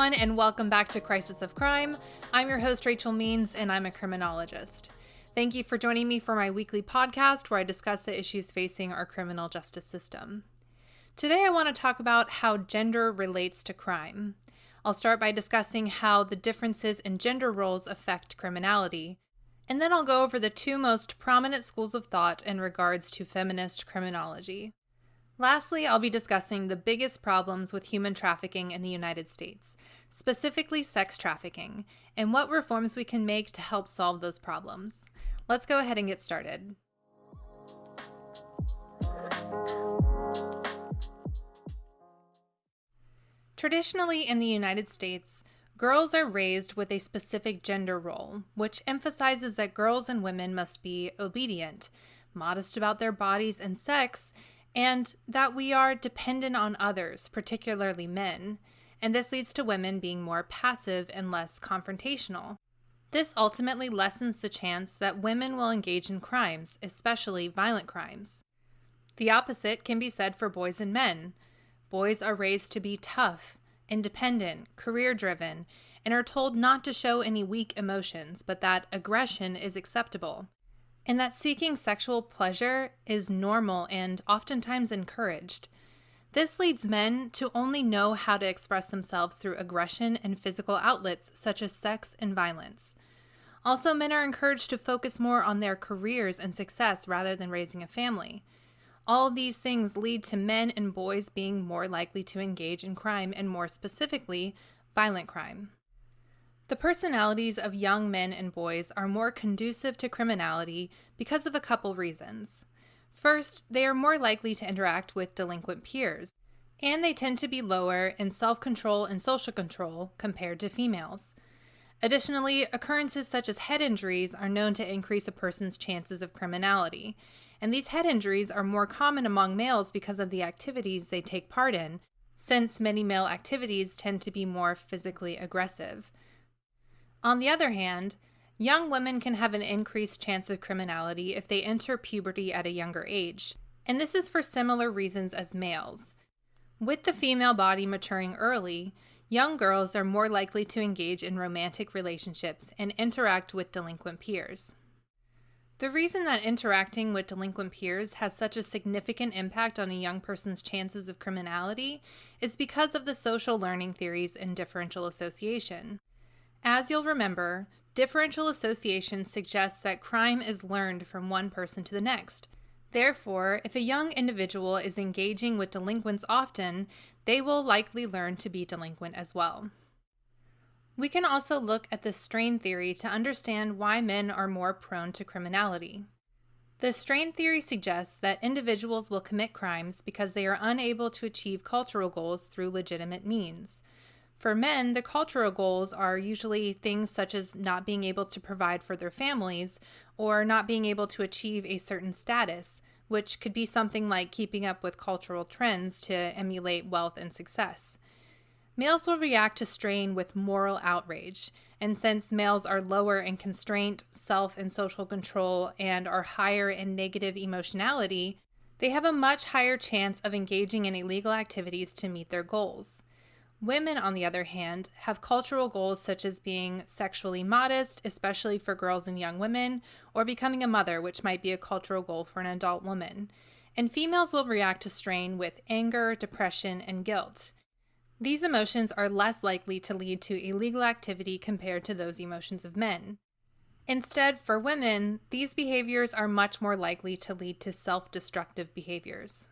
everyone, and welcome back to Crisis of Crime. I'm your host, Rachel Means, and I'm a criminologist. Thank you for joining me for my weekly podcast where I discuss the issues facing our criminal justice system. Today, I want to talk about how gender relates to crime. I'll start by discussing how the differences in gender roles affect criminality, and then I'll go over the two most prominent schools of thought in regards to feminist criminology. Lastly, I'll be discussing the biggest problems with human trafficking in the United States, specifically sex trafficking, and what reforms we can make to help solve those problems. Let's go ahead and get started. Traditionally in the United States, girls are raised with a specific gender role, which emphasizes that girls and women must be obedient, modest about their bodies and sex, and that we are dependent on others, particularly men, and this leads to women being more passive and less confrontational. This ultimately lessens the chance that women will engage in crimes, especially violent crimes. The opposite can be said for boys and men. Boys are raised to be tough, independent, career-driven, and are told not to show any weak emotions, but that aggression is acceptable, and that seeking sexual pleasure is normal and oftentimes encouraged. This leads men to only know how to express themselves through aggression and physical outlets such as sex and violence. Also, men are encouraged to focus more on their careers and success rather than raising a family. All of these things lead to men and boys being more likely to engage in crime, and more specifically, violent crime. The personalities of young men and boys are more conducive to criminality because of a couple reasons. First, they are more likely to interact with delinquent peers, and they tend to be lower in self-control and social control compared to females. Additionally, occurrences such as head injuries are known to increase a person's chances of criminality, and these head injuries are more common among males because of the activities they take part in, since many male activities tend to be more physically aggressive. On the other hand, young women can have an increased chance of criminality if they enter puberty at a younger age, and this is for similar reasons as males. With the female body maturing early, young girls are more likely to engage in romantic relationships and interact with delinquent peers. The reason that interacting with delinquent peers has such a significant impact on a young person's chances of criminality is because of the social learning theories in differential association. As you'll remember, differential association suggests that crime is learned from one person to the next. Therefore, if a young individual is engaging with delinquents often, they will likely learn to be delinquent as well. We can also look at the strain theory to understand why men are more prone to criminality. The strain theory suggests that individuals will commit crimes because they are unable to achieve cultural goals through legitimate means. For men, the cultural goals are usually things such as not being able to provide for their families or not being able to achieve a certain status, which could be something like keeping up with cultural trends to emulate wealth and success. Males will react to strain with moral outrage, and since males are lower in constraint, self and social control, and are higher in negative emotionality, they have a much higher chance of engaging in illegal activities to meet their goals. Women, on the other hand, have cultural goals such as being sexually modest, especially for girls and young women, or becoming a mother, which might be a cultural goal for an adult woman. And females will react to strain with anger, depression, and guilt. These emotions are less likely to lead to illegal activity compared to those emotions of men. Instead, for women, these behaviors are much more likely to lead to self-destructive behaviors.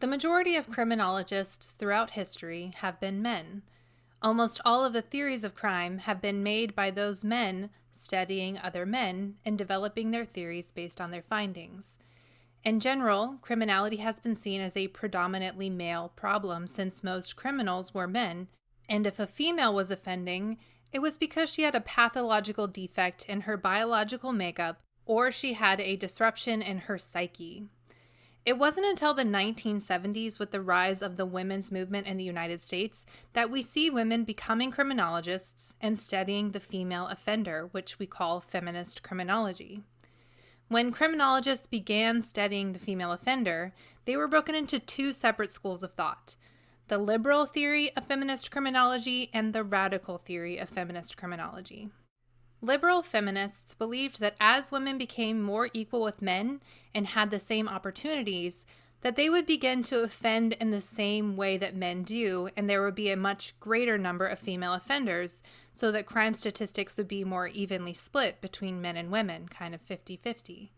The majority of criminologists throughout history have been men. Almost all of the theories of crime have been made by those men studying other men and developing their theories based on their findings. In general, criminality has been seen as a predominantly male problem since most criminals were men, and if a female was offending, it was because she had a pathological defect in her biological makeup or she had a disruption in her psyche. It wasn't until the 1970s, with the rise of the women's movement in the United States, that we see women becoming criminologists and studying the female offender, which we call feminist criminology. When criminologists began studying the female offender, they were broken into two separate schools of thought: the liberal theory of feminist criminology and the radical theory of feminist criminology. Liberal feminists believed that as women became more equal with men and had the same opportunities, that they would begin to offend in the same way that men do, and there would be a much greater number of female offenders, so that crime statistics would be more evenly split between men and women, kind of 50-50.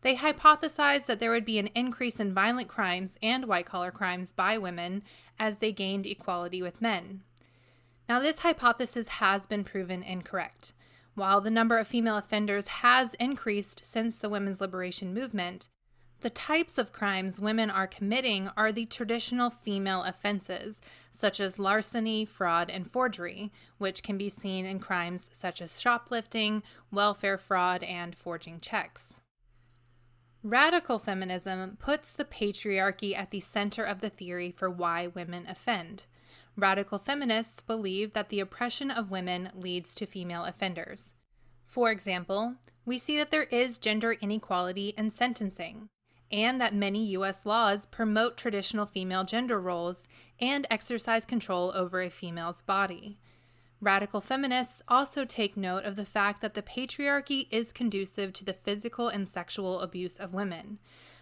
They hypothesized that there would be an increase in violent crimes and white-collar crimes by women as they gained equality with men. Now, this hypothesis has been proven incorrect. While the number of female offenders has increased since the women's liberation movement, the types of crimes women are committing are the traditional female offenses, such as larceny, fraud, and forgery, which can be seen in crimes such as shoplifting, welfare fraud, and forging checks. Radical feminism puts the patriarchy at the center of the theory for why women offend. Radical feminists believe that the oppression of women leads to female offenders. For example, we see that there is gender inequality in sentencing, and that many U.S. laws promote traditional female gender roles and exercise control over a female's body. Radical feminists also take note of the fact that the patriarchy is conducive to the physical and sexual abuse of women.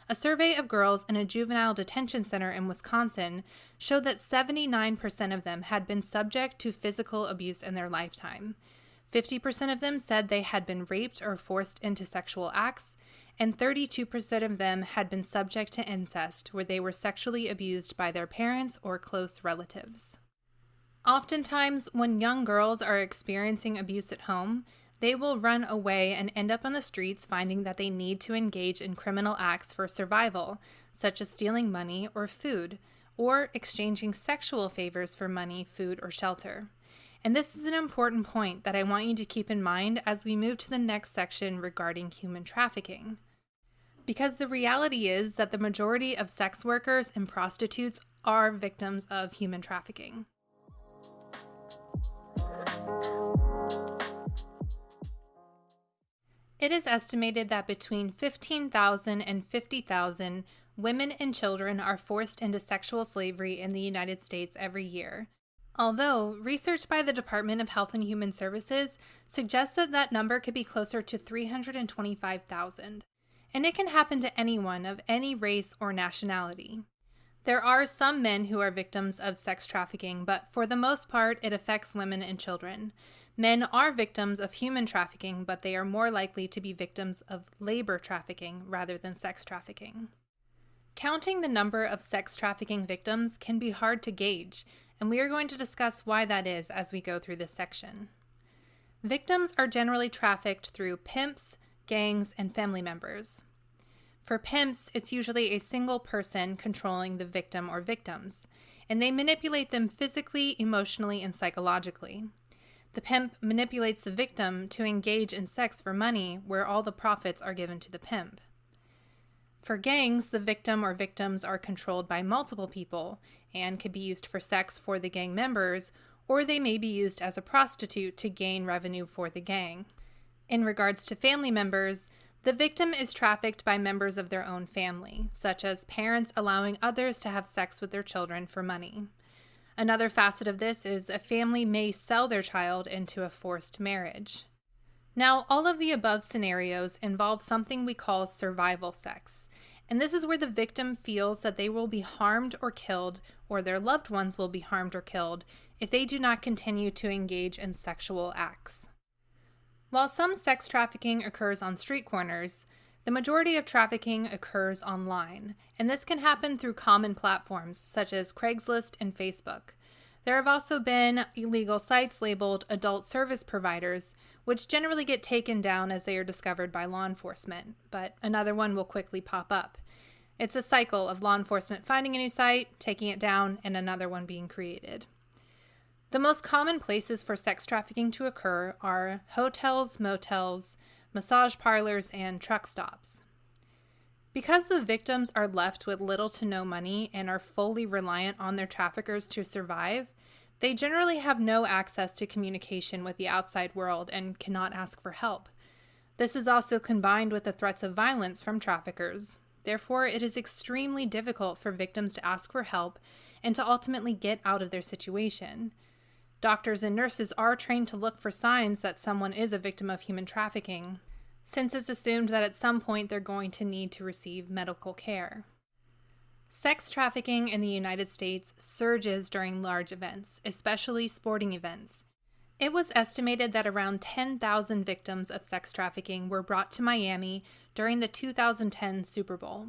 A survey of girls in a juvenile detention center in Wisconsin showed that 79% of them had been subject to physical abuse in their lifetime. 50% of them said they had been raped or forced into sexual acts, and 32% of them had been subject to incest, where they were sexually abused by their parents or close relatives. Oftentimes, when young girls are experiencing abuse at home, they will run away and end up on the streets finding that they need to engage in criminal acts for survival, such as stealing money or food, or exchanging sexual favors for money, food, or shelter. And this is an important point that I want you to keep in mind as we move to the next section regarding human trafficking. Because the reality is that the majority of sex workers and prostitutes are victims of human trafficking. It is estimated that between 15,000 and 50,000 women and children are forced into sexual slavery in the United States every year. Although, research by the Department of Health and Human Services suggests that that number could be closer to 325,000. And it can happen to anyone of any race or nationality. There are some men who are victims of sex trafficking, but for the most part, it affects women and children. Men are victims of human trafficking, but they are more likely to be victims of labor trafficking rather than sex trafficking. Counting the number of sex trafficking victims can be hard to gauge, and we are going to discuss why that is as we go through this section. Victims are generally trafficked through pimps, gangs, and family members. For pimps, it's usually a single person controlling the victim or victims, and they manipulate them physically, emotionally, and psychologically. The pimp manipulates the victim to engage in sex for money, where all the profits are given to the pimp. For gangs, the victim or victims are controlled by multiple people and can be used for sex for the gang members, or they may be used as a prostitute to gain revenue for the gang. In regards to family members, the victim is trafficked by members of their own family, such as parents allowing others to have sex with their children for money. Another facet of this is a family may sell their child into a forced marriage. Now, all of the above scenarios involve something we call survival sex, and this is where the victim feels that they will be harmed or killed, or their loved ones will be harmed or killed, if they do not continue to engage in sexual acts. While some sex trafficking occurs on street corners, the majority of trafficking occurs online, and this can happen through common platforms such as Craigslist and Facebook. There have also been illegal sites labeled adult service providers, which generally get taken down as they are discovered by law enforcement, but another one will quickly pop up. It's a cycle of law enforcement finding a new site, taking it down, and another one being created. The most common places for sex trafficking to occur are hotels, motels, massage parlors, and truck stops. Because the victims are left with little to no money and are fully reliant on their traffickers to survive, they generally have no access to communication with the outside world and cannot ask for help. This is also combined with the threats of violence from traffickers. Therefore, it is extremely difficult for victims to ask for help and to ultimately get out of their situation. Doctors and nurses are trained to look for signs that someone is a victim of human trafficking, since it's assumed that at some point they're going to need to receive medical care. Sex trafficking in the United States surges during large events, especially sporting events. It was estimated that around 10,000 victims of sex trafficking were brought to Miami during the 2010 Super Bowl.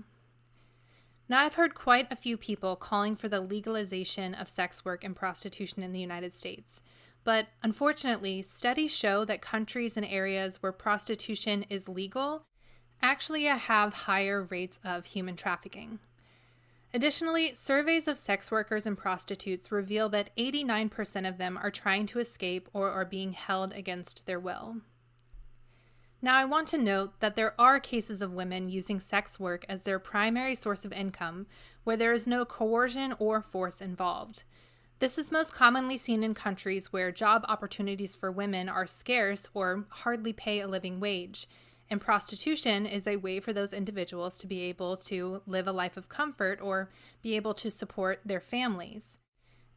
Now, I've heard quite a few people calling for the legalization of sex work and prostitution in the United States, but unfortunately, studies show that countries and areas where prostitution is legal actually have higher rates of human trafficking. Additionally, surveys of sex workers and prostitutes reveal that 89% of them are trying to escape or are being held against their will. Now, I want to note that there are cases of women using sex work as their primary source of income where there is no coercion or force involved. This is most commonly seen in countries where job opportunities for women are scarce or hardly pay a living wage, and prostitution is a way for those individuals to be able to live a life of comfort or be able to support their families.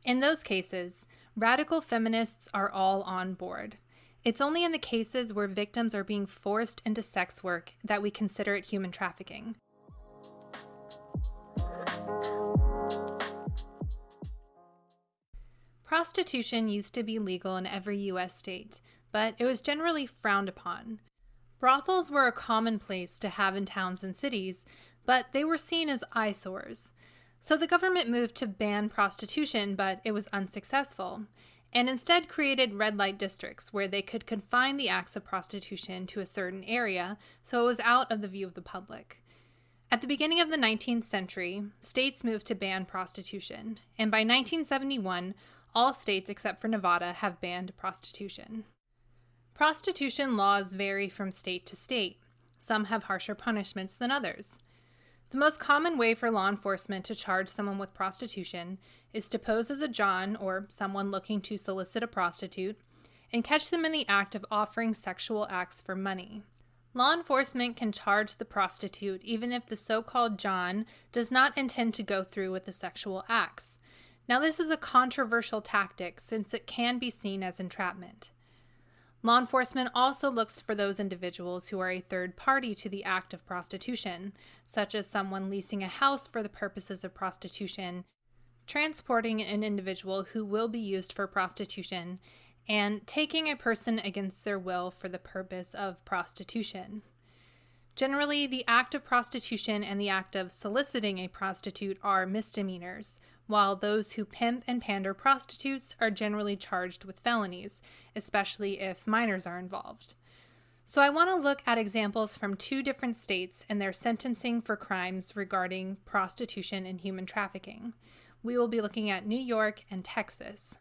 In those cases, radical feminists are all on board. It's only in the cases where victims are being forced into sex work that we consider it human trafficking. Prostitution used to be legal in every U.S. state, but it was generally frowned upon. Brothels were a common place to have in towns and cities, but they were seen as eyesores. So the government moved to ban prostitution, but it was unsuccessful, and instead created red light districts where they could confine the acts of prostitution to a certain area so it was out of the view of the public. At the beginning of the 19th century, states moved to ban prostitution, and by 1971, all states except for Nevada have banned prostitution. Prostitution laws vary from state to state. Some have harsher punishments than others. The most common way for law enforcement to charge someone with prostitution is to pose as a John, or someone looking to solicit a prostitute, and catch them in the act of offering sexual acts for money. Law enforcement can charge the prostitute even if the so-called John does not intend to go through with the sexual acts. Now, this is a controversial tactic since it can be seen as entrapment. Law enforcement also looks for those individuals who are a third party to the act of prostitution, such as someone leasing a house for the purposes of prostitution, transporting an individual who will be used for prostitution, and taking a person against their will for the purpose of prostitution. Generally, the act of prostitution and the act of soliciting a prostitute are misdemeanors, while those who pimp and pander prostitutes are generally charged with felonies, especially if minors are involved. So I want to look at examples from two different states and their sentencing for crimes regarding prostitution and human trafficking. We will be looking at New York and Texas.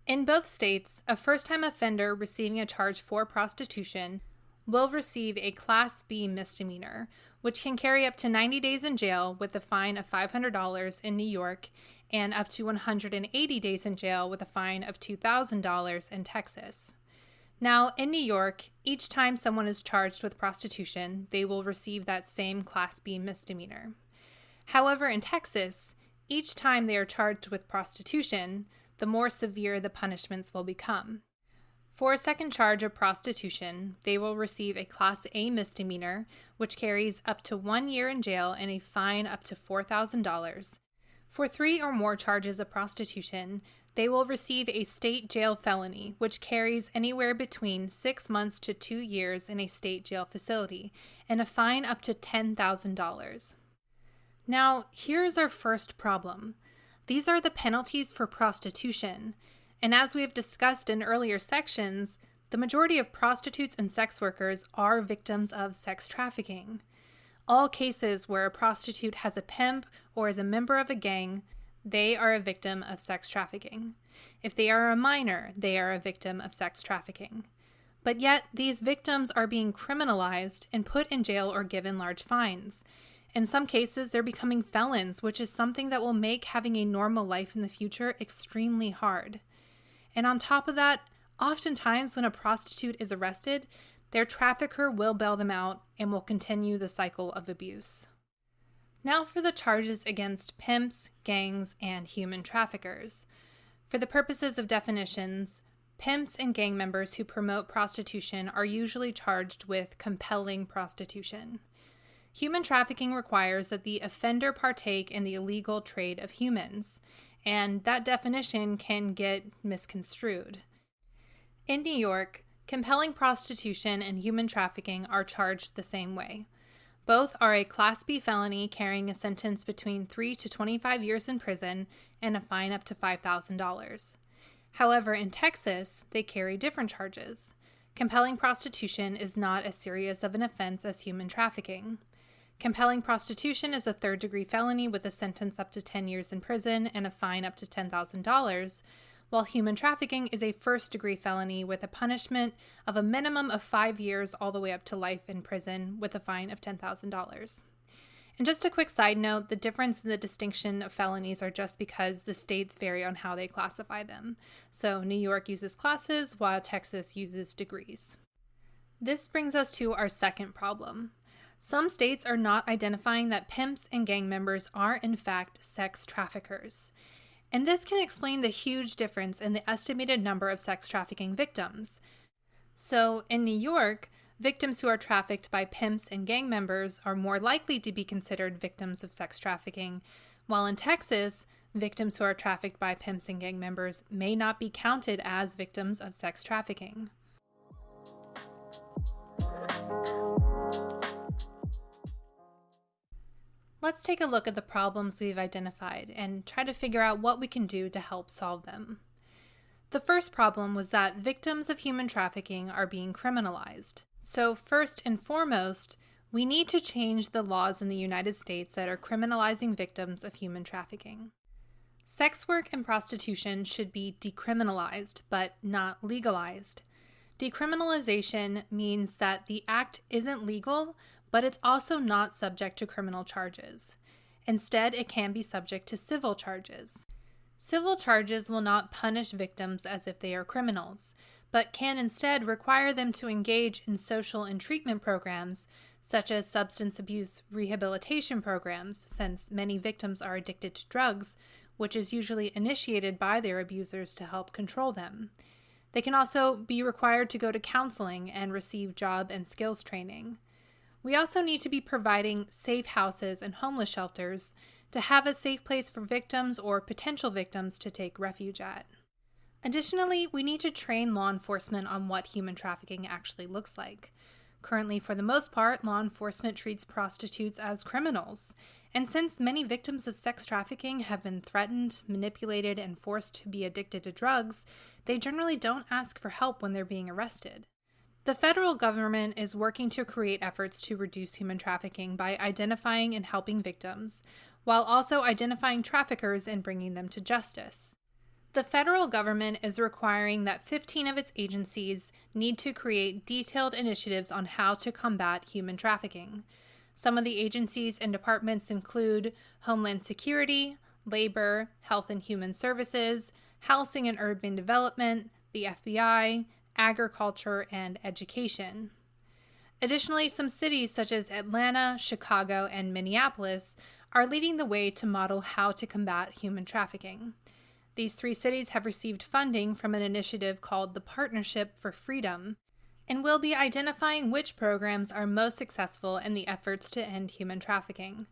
In both states, a first-time offender receiving a charge for prostitution will receive a Class B misdemeanor, which can carry up to 90 days in jail with a fine of $500 in New York and up to 180 days in jail with a fine of $2,000 in Texas. Now, in New York, each time someone is charged with prostitution, they will receive that same Class B misdemeanor. However, in Texas, each time they are charged with prostitution, the more severe the punishments will become. For a second charge of prostitution, they will receive a Class A misdemeanor, which carries up to 1 year in jail and a fine up to $4,000. For 3 or more charges of prostitution, they will receive a state jail felony, which carries anywhere between 6 months to 2 years in a state jail facility, and a fine up to $10,000. Now, here's our first problem. These are the penalties for prostitution. And as we have discussed in earlier sections, the majority of prostitutes and sex workers are victims of sex trafficking. All cases where a prostitute has a pimp or is a member of a gang, they are a victim of sex trafficking. If they are a minor, they are a victim of sex trafficking. But yet, these victims are being criminalized and put in jail or given large fines. In some cases, they're becoming felons, which is something that will make having a normal life in the future extremely hard. And on top of that, oftentimes when a prostitute is arrested, their trafficker will bail them out and will continue the cycle of abuse. Now for the charges against pimps, gangs, and human traffickers. For the purposes of definitions, pimps and gang members who promote prostitution are usually charged with compelling prostitution. Human trafficking requires that the offender partake in the illegal trade of humans, and that definition can get misconstrued. In New York, compelling prostitution and human trafficking are charged the same way. Both are a Class B felony carrying a sentence between 3 to 25 years in prison and a fine up to $5,000. However, in Texas, they carry different charges. Compelling prostitution is not as serious of an offense as human trafficking. Compelling prostitution is a third-degree felony with a sentence up to 10 years in prison and a fine up to $10,000, while human trafficking is a first-degree felony with a punishment of a minimum of 5 years all the way up to life in prison with a fine of $10,000. And just a quick side note, the difference in the distinction of felonies are just because the states vary on how they classify them. So New York uses classes while Texas uses degrees. This brings us to our second problem. Some states are not identifying that pimps and gang members are in fact sex traffickers. And this can explain the huge difference in the estimated number of sex trafficking victims. So in New York, victims who are trafficked by pimps and gang members are more likely to be considered victims of sex trafficking, while in Texas, victims who are trafficked by pimps and gang members may not be counted as victims of sex trafficking. Let's take a look at the problems we've identified and try to figure out what we can do to help solve them. The first problem was that victims of human trafficking are being criminalized. So first and foremost, we need to change the laws in the United States that are criminalizing victims of human trafficking. Sex work and prostitution should be decriminalized, but not legalized. Decriminalization means that the act isn't legal, but it's also not subject to criminal charges. Instead, it can be subject to civil charges. Civil charges will not punish victims as if they are criminals, but can instead require them to engage in social and treatment programs, such as substance abuse rehabilitation programs, since many victims are addicted to drugs, which is usually initiated by their abusers to help control them. They can also be required to go to counseling and receive job and skills training. We also need to be providing safe houses and homeless shelters to have a safe place for victims or potential victims to take refuge at. Additionally, we need to train law enforcement on what human trafficking actually looks like. Currently, for the most part, law enforcement treats prostitutes as criminals. And since many victims of sex trafficking have been threatened, manipulated, and forced to be addicted to drugs, they generally don't ask for help when they're being arrested. The federal government is working to create efforts to reduce human trafficking by identifying and helping victims, while also identifying traffickers and bringing them to justice. The federal government is requiring that 15 of its agencies need to create detailed initiatives on how to combat human trafficking. Some of the agencies and departments include Homeland Security, Labor, Health and Human Services, Housing and Urban Development, the FBI, Agriculture, and Education. Additionally, some cities such as Atlanta, Chicago, and Minneapolis are leading the way to model how to combat human trafficking. These 3 cities have received funding from an initiative called the Partnership for Freedom, and will be identifying which programs are most successful in the efforts to end human trafficking.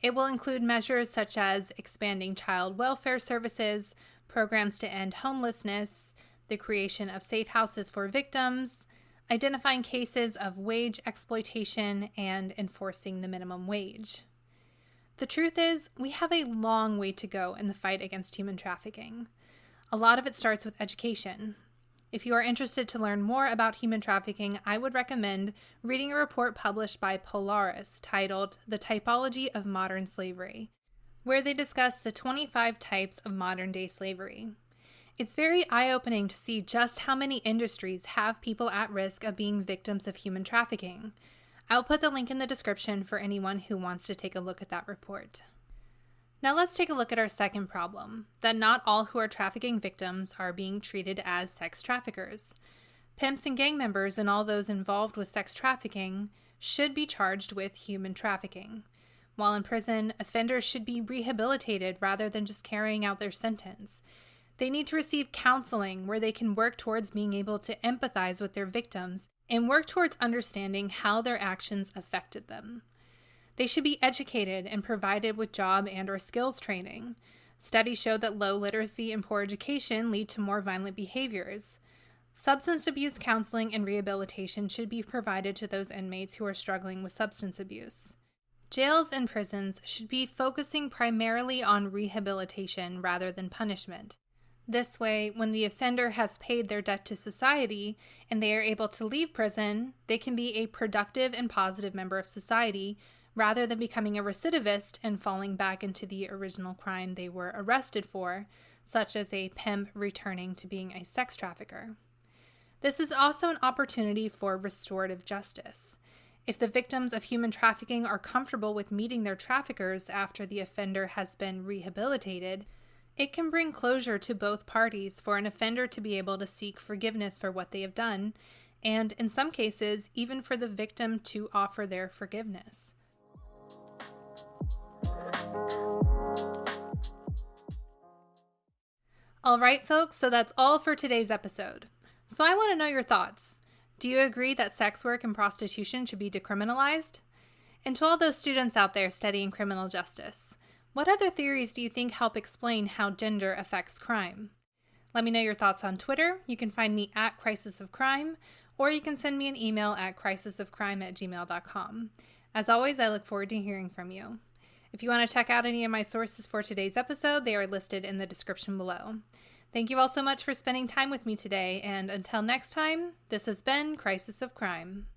It will include measures such as expanding child welfare services, programs to end homelessness, the creation of safe houses for victims, identifying cases of wage exploitation, and enforcing the minimum wage. The truth is, we have a long way to go in the fight against human trafficking. A lot of it starts with education. If you are interested to learn more about human trafficking, I would recommend reading a report published by Polaris titled The Typology of Modern Slavery, where they discuss the 25 types of modern-day slavery. It's very eye-opening to see just how many industries have people at risk of being victims of human trafficking. I'll put the link in the description for anyone who wants to take a look at that report. Now let's take a look at our second problem, that not all who are trafficking victims are being treated as sex traffickers. Pimps and gang members and all those involved with sex trafficking should be charged with human trafficking. While in prison, offenders should be rehabilitated rather than just carrying out their sentence. They need to receive counseling where they can work towards being able to empathize with their victims and work towards understanding how their actions affected them. They should be educated and provided with job and/or skills training. Studies show that low literacy and poor education lead to more violent behaviors. Substance abuse counseling and rehabilitation should be provided to those inmates who are struggling with substance abuse. Jails and prisons should be focusing primarily on rehabilitation rather than punishment. This way, when the offender has paid their debt to society and they are able to leave prison, they can be a productive and positive member of society rather than becoming a recidivist and falling back into the original crime they were arrested for, such as a pimp returning to being a sex trafficker. This is also an opportunity for restorative justice. If the victims of human trafficking are comfortable with meeting their traffickers after the offender has been rehabilitated, it can bring closure to both parties for an offender to be able to seek forgiveness for what they have done, and in some cases, even for the victim to offer their forgiveness. All right, folks, so that's all for today's episode. So I want to know your thoughts. Do you agree that sex work and prostitution should be decriminalized? And to all those students out there studying criminal justice, what other theories do you think help explain how gender affects crime? Let me know your thoughts on Twitter. You can find me at Crisis of Crime, or you can send me an email at crisisofcrime@gmail.com. As always, I look forward to hearing from you. If you want to check out any of my sources for today's episode, they are listed in the description below. Thank you all so much for spending time with me today, and until next time, this has been Crisis of Crime.